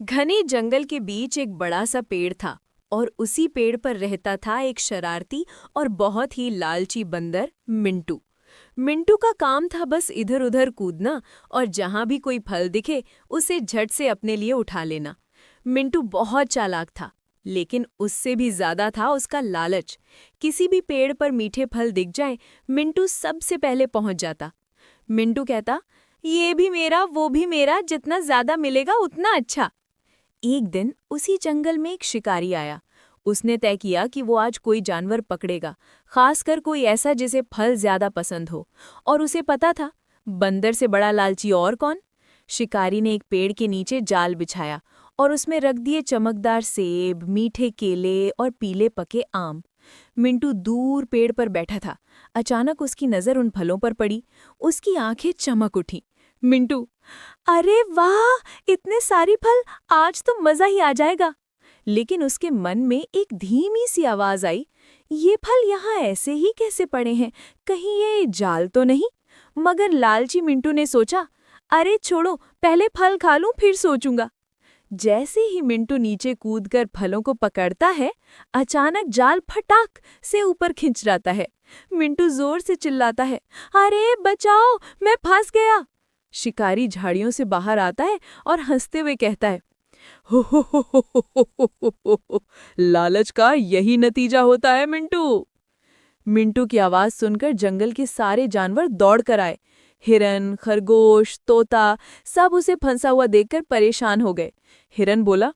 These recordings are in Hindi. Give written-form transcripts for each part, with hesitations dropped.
घने जंगल के बीच एक बड़ा सा पेड़ था और उसी पेड़ पर रहता था एक शरारती और बहुत ही लालची बंदर मिंटू। मिंटू का काम था बस इधर उधर कूदना और जहां भी कोई फल दिखे उसे झट से अपने लिए उठा लेना। मिंटू बहुत चालाक था, लेकिन उससे भी ज्यादा था उसका लालच। किसी भी पेड़ पर मीठे फल दिख जाएं, मिंटू सबसे पहले पहुंच जाता। मिंटू कहता, ये भी मेरा वो भी मेरा, जितना ज्यादा मिलेगा उतना अच्छा। एक दिन उसी जंगल में एक शिकारी आया। उसने तय किया कि वो आज कोई जानवर पकड़ेगा, खासकर कोई ऐसा जिसे फल ज्यादा पसंद हो। और उसे पता था, बंदर से बड़ा लालची और कौन। शिकारी ने एक पेड़ के नीचे जाल बिछाया और उसमें रख दिए चमकदार सेब, मीठे केले और पीले पके आम। मिंटू दूर पेड़ पर बैठा था। अचानक उसकी नजर उन फलों पर पड़ी। उसकी आंखें चमक उठी। मिंटू, अरे वाह, इतने सारे फल, आज तो मजा ही आ जाएगा। लेकिन उसके मन में एक धीमी सी आवाज आई, ये फल यहाँ ऐसे ही कैसे पड़े हैं, कहीं ये जाल तो नहीं। मगर लालची मिंटू ने सोचा, अरे छोड़ो, पहले फल खा लूं फिर सोचूंगा। जैसे ही मिंटू नीचे कूदकर फलों को पकड़ता है, अचानक जाल फटाक से ऊपर खिंच जाता है। मिंटू जोर से चिल्लाता है, अरे बचाओ, मैं फंस गया। शिकारी झाड़ियों से बाहर आता है और हंसते हुए कहता है, हो, लालच का यही नतीजा होता है मिंटू। मिंटू की आवाज सुनकर जंगल के सारे जानवर दौड़ कर आए। हिरन, खरगोश, तोता सब उसे फंसा हुआ देखकर परेशान हो गए। हिरन बोला,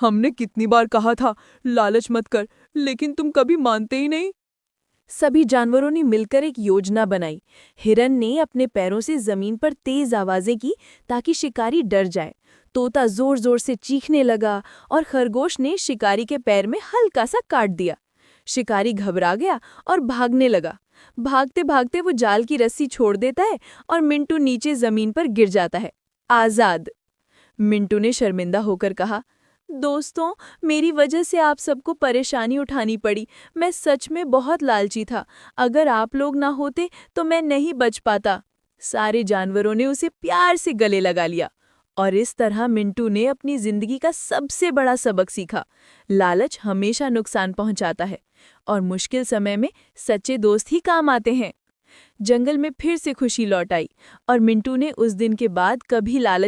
हमने कितनी बार कहा था लालच मत कर, लेकिन तुम कभी मानते ही नहीं। सभी जानवरों ने मिलकर एक योजना बनाई। हिरन ने अपने पैरों से जमीन पर तेज आवाजें की ताकि शिकारी डर जाए। तोता जोर जोर से चीखने लगा और खरगोश ने शिकारी के पैर में हल्का सा काट दिया। शिकारी घबरा गया और भागने लगा। भागते भागते वो जाल की रस्सी छोड़ देता है और मिंटू नीचे जमीन पर गिर जाता है, आजाद। मिंटू ने शर्मिंदा होकर कहा, दोस्तों, मेरी वजह से आप सबको परेशानी उठानी पड़ी। मैं सच में बहुत लालची था। अगर आप लोग ना होते तो मैं नहीं बच पाता। सारे जानवरों ने उसे प्यार से गले लगा लिया। और इस तरह मिंटू ने अपनी जिंदगी का सबसे बड़ा सबक सीखा। लालच हमेशा नुकसान पहुंचाता है और मुश्किल समय में सच्चे दोस्त ही काम आते हैं। जंगल में फिर से खुशी लौट आई और मिंटू ने उस दिन के बाद कभी लालच